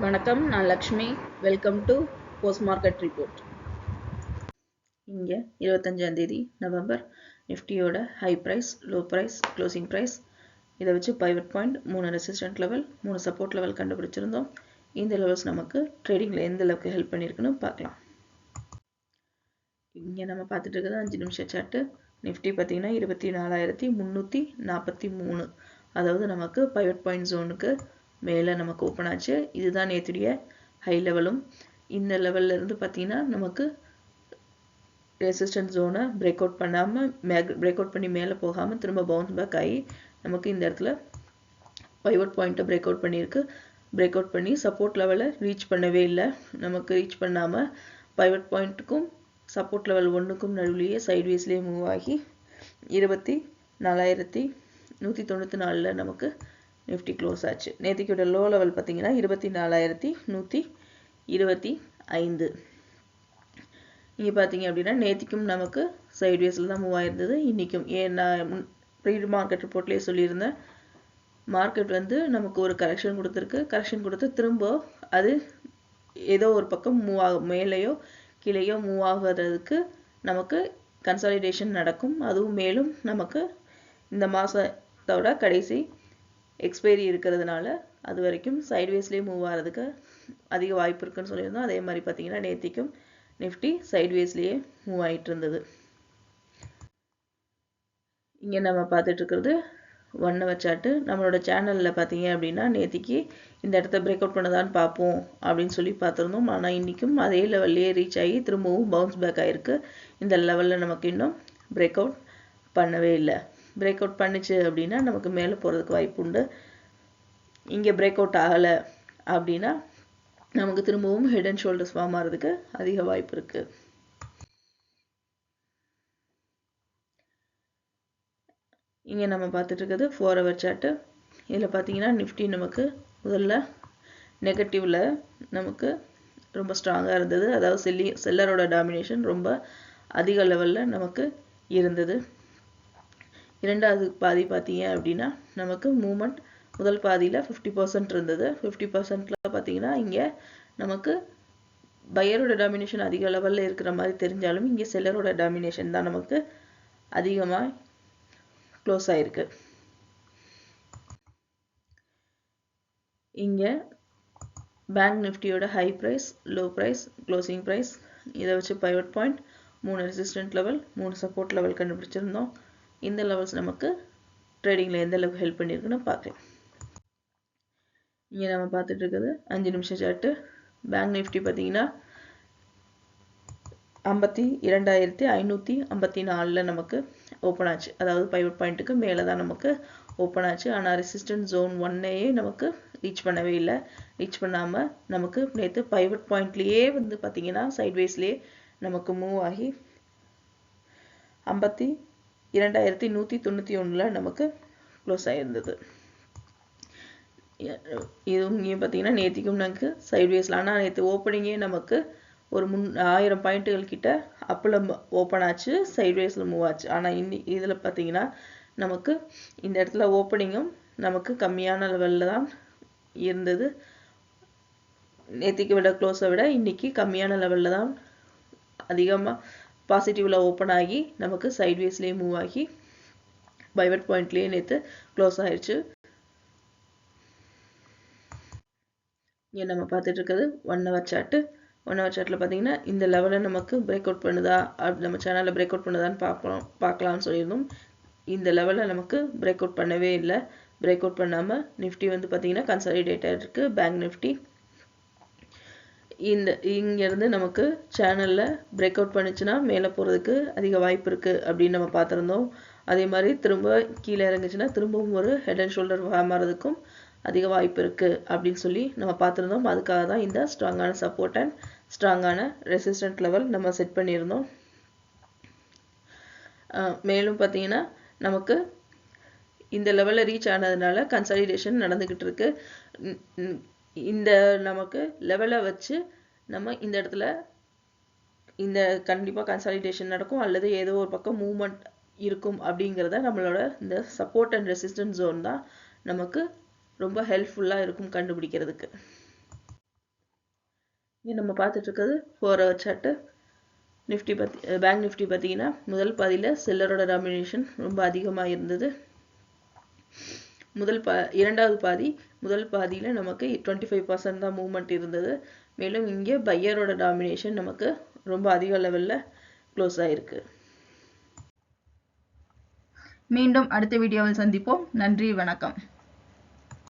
வணக்கம், நான் Lakshmi. Welcome to post market report. இங்கே 25 நவம்பர் நிஃப்டியோட high price, low price, closing price இதை வச்சு pivot point, 3 resistant level, 3 support level கண்டுபிடிச்சிருந்தோம். இந்த லெவல்ஸ் நமக்கு ட்ரேடிங்கில் எந்த அளவுக்கு ஹெல்ப் பண்ணியிருக்குன்னு பார்க்கலாம். இங்கே நம்ம பார்த்துட்டு இருக்கிறது 5 நிமிஷம் சார்ட்டு. நிஃப்டி பார்த்தீங்கன்னா 24,343, அதாவது நமக்கு பைவட் பாயிண்ட் ஜோனுக்கு மேலே நமக்கு ஓப்பன் ஆச்சு. இதுதான் நேற்றுடைய ஹை லெவலும். இந்த லெவலில் இருந்து பார்த்தீங்கன்னா நமக்கு ரெசிஸ்டன்ஸ் ஜோனை பிரேக் அவுட் பண்ணாமல் பிரேக் அவுட் பண்ணி மேலே போகாமல் திரும்ப பவுன்ஸ் பேக் ஆகி நமக்கு இந்த இடத்துல பைவட் பாயிண்ட்டை பிரேக் அவுட் பண்ணியிருக்கு. பிரேக் அவுட் பண்ணி சப்போர்ட் லெவலை ரீச் பண்ணவே இல்லை. நமக்கு ரீச் பண்ணாமல் பைவட் பாயிண்ட்டுக்கும் சப்போர்ட் லெவல் 1க்கும் நடுவிலேயே சைட்வேஸ்லேயே மூவ் ஆகி 24,194 நமக்கு நிஃப்டி க்ளோஸ் ஆச்சு. நேற்றுக்கோட லோ லெவல் பார்த்தீங்கன்னா 24,125. இங்கே பார்த்தீங்க அப்படின்னா நேற்றுக்கும் நமக்கு சைட்வேஸில் தான் மூவ் ஆயிருந்தது. இன்றைக்கும் நான் ப்ரீ மார்க்கெட் ரிப்போர்ட்லேயே சொல்லியிருந்தேன், மார்க்கெட் நமக்கு ஒரு கரெக்ஷன் கொடுத்துருக்கு. கரெக்ஷன் கொடுத்து திரும்ப அது ஏதோ ஒரு பக்கம் மூவ் ஆகும், மேலேயோ கீழேயோ மூவ் ஆகுறதுக்கு நமக்கு கன்சாலிடேஷன் நடக்கும். அதுவும் மேலும் நமக்கு இந்த மாதத்தோட கடைசி எக்ஸ்பைரி இருக்கிறதுனால அது வரைக்கும் சைட்வேஸ்லேயே மூவ் ஆகிறதுக்கு அதிக வாய்ப்பு இருக்குன்னு சொல்லியிருந்தோம். அதே மாதிரி பார்த்தீங்கன்னா நேற்றுக்கும் நிஃப்டி சைட்வேஸ்லேயே மூவ் ஆகிட்டு இருந்தது. இங்கே நம்ம பார்த்துட்டு இருக்கிறது 1 ஹவர் சார்ட்டு. நம்மளோட சேனலில் பார்த்தீங்க அப்படின்னா நேற்றுக்கு இந்த இடத்த பிரேக் அவுட் பண்ணதான்னு பார்ப்போம் அப்படின்னு சொல்லி பார்த்துருந்தோம். ஆனால் இன்றைக்கும் அதே லெவல்லையே ரீச் ஆகி திரும்பவும் பவுன்ஸ் பேக் ஆகிருக்கு. இந்த லெவலில் நமக்கு இன்னும் பிரேக் அவுட் பண்ணவே இல்லை. பிரேக் அவுட் பண்ணிச்சு அப்படின்னா நமக்கு மேலே போகிறதுக்கு வாய்ப்பு உண்டு. இங்கே பிரேக் அவுட் ஆகலை அப்படின்னா நமக்கு திரும்பவும் ஹெட் அண்ட் ஷோல்டர்ஸ் ஃபார்ம் ஆகிறதுக்கு அதிக வாய்ப்பு இருக்குது. இங்கே நம்ம பார்த்துட்டு இருக்கிறது 4 ஹவர் சார்ட்டு. இதில் பார்த்தீங்கன்னா நிஃப்டி நமக்கு முதல்ல நெகட்டிவில் நமக்கு ரொம்ப ஸ்ட்ராங்காக இருந்தது. அதாவது செல்லரோட டாமினேஷன் ரொம்ப அதிக லெவலில் நமக்கு இருந்தது. இரண்டாவது பாதி பார்த்தீங்க அப்படின்னா நமக்கு மூமெண்ட் முதல் பாதியில் 50% இருந்தது. 50%ல் பார்த்தீங்கன்னா இங்கே நமக்கு பையரோட டாமினேஷன் அதிக லெவலில் இருக்கிற மாதிரி தெரிஞ்சாலும் இங்கே செல்லரோட டாமினேஷன் தான் நமக்கு அதிகமாக க்ளோஸ் ஆகிருக்கு. இங்கே பேங்க் நிஃப்டியோட high price, low price, closing price இதை வச்சு pivot point, 3 resistant level, 3 support level கண்டுபிடிச்சிருந்தோம். இந்த லெவல்ஸ் நமக்கு ட்ரேடிங்கில் எந்த அளவுக்கு ஹெல்ப் பண்ணியிருக்குன்னு பார்க்கலாம். இங்கே நம்ம பார்த்துட்டு இருக்கிறது 5 நிமிஷம் சார்ட்டு. பேங்க் நிஃப்டி பார்த்தீங்கன்னா 52,554 நமக்கு ஓப்பன் ஆச்சு. அதாவது பைவட் பாயிண்ட்டுக்கு மேலே தான் நமக்கு ஓப்பன் ஆச்சு. ஆனால் ரெசிஸ்டன்ஸ் ஜோன் 1ஐயே நமக்கு ரீச் பண்ணவே இல்லை. ரீச் பண்ணாமல் நமக்கு நேற்று பைவட் பாயிண்ட்லேயே பார்த்தீங்கன்னா சைட்வேஸ்லேயே நமக்கு மூவ் ஆகி 52,191 நமக்கு க்ளோஸ் ஆகிருந்தது. இதுவும் இங்கே பார்த்தீங்கன்னா நேற்றுக்கும் நமக்கு சைட்வேஸில், ஆனால் நேற்று ஓப்பனிங்கே நமக்கு ஒரு 1000 பாயிண்ட்டுகள் கிட்ட அப்பில் ஓப்பன் ஆச்சு, சைட்வேஸில் மூவ் ஆச்சு. ஆனால் இதில் பார்த்தீங்கன்னா நமக்கு இந்த இடத்துல ஓப்பனிங்கும் நமக்கு கம்மியான லெவலில் தான் இருந்தது. நேற்றுக்கு விட க்ளோஸை விட இன்றைக்கி கம்மியான லெவலில் தான் அதிகமாக பாசிட்டிவில் ஓப்பன் ஆகி நமக்கு சைட்வேஸ்லேயே மூவ் ஆகி பைவட் பாயிண்ட்லேயே நேற்று க்ளோஸ் ஆயிடுச்சு. இங்கே நம்ம பார்த்துட்டு இருக்கிறது 1 ஹவர் சார்ட்டு. 1 ஹவர் சார்ட்டில் பார்த்தீங்கன்னா இந்த லெவலில் நமக்கு பிரேக் அவுட் பண்ணுதா, நம்ம சேனலில் பிரேக் அவுட் பண்ணுதான்னு பார்க்கலாம்னு சொல்லியிருந்தோம். இந்த லெவலில் நமக்கு பிரேக் அவுட் பண்ணவே இல்லை. பிரேக் அவுட் பண்ணாமல் நிஃப்டி பார்த்தீங்கன்னா கன்சாலிடேட் ஆகிருக்கு. பேங்க் நிஃப்டி இங்கேருந்து நமக்கு சேனலில் பிரேக் அவுட் பண்ணிச்சுன்னா மேலே போகிறதுக்கு அதிக வாய்ப்பு இருக்குது அப்படின்னு நம்ம பார்த்துருந்தோம். அதே மாதிரி திரும்ப கீழே இறங்குச்சுன்னா திரும்பவும் ஒரு ஹெட் அண்ட் ஷோல்டர் ஃபார்ம் ஆகிறதுக்கும் அதிக வாய்ப்பு இருக்குது அப்படின்னு சொல்லி நம்ம பார்த்துருந்தோம். அதுக்காக தான் இந்த ஸ்ட்ராங்கான சப்போர்ட் அண்ட் ஸ்ட்ராங்கான ரெசிஸ்டன்ட் லெவல் நம்ம செட் பண்ணியிருந்தோம். மேலும் பார்த்தீங்கன்னா நமக்கு இந்த லெவலில் ரீச் ஆனதுனால கன்சாலிடேஷன் நடந்துக்கிட்டு இருக்கு. இந்த நமக்கு லெவலை வச்சு நம்ம இந்த இடத்துல இந்த கண்டிப்பாக கன்சாலிடேஷன் நடக்கும் அல்லது ஏதோ ஒரு பக்கம் மூவ்மெண்ட் இருக்கும் அப்படிங்கிறத நம்மளோட இந்த சப்போர்ட் அண்ட் ரெசிஸ்டன்ஸ் ஜோன் தான் நமக்கு ரொம்ப ஹெல்ப்ஃபுல்லாக இருக்கும் கண்டுபிடிக்கிறதுக்கு. இங்கே நம்ம பார்த்துட்டு இருக்கிறது 4 hour chart. Nifty bank Nifty பார்த்தீங்கன்னா முதல் பாதியில் செல்லரோட டாமினேஷன் ரொம்ப அதிகமாக இருந்தது. இரண்டாவது பாதி முதல் பாதியில் நமக்கு 25% தான் மூவ்மெண்ட் இருந்தது. மேலும் இங்கே பையரோட டாமினேஷன் நமக்கு ரொம்ப அதிக லெவலில் க்ளோஸ் ஆயிருக்கு. மீண்டும் அடுத்த வீடியோவில் சந்திப்போம். நன்றி, வணக்கம்.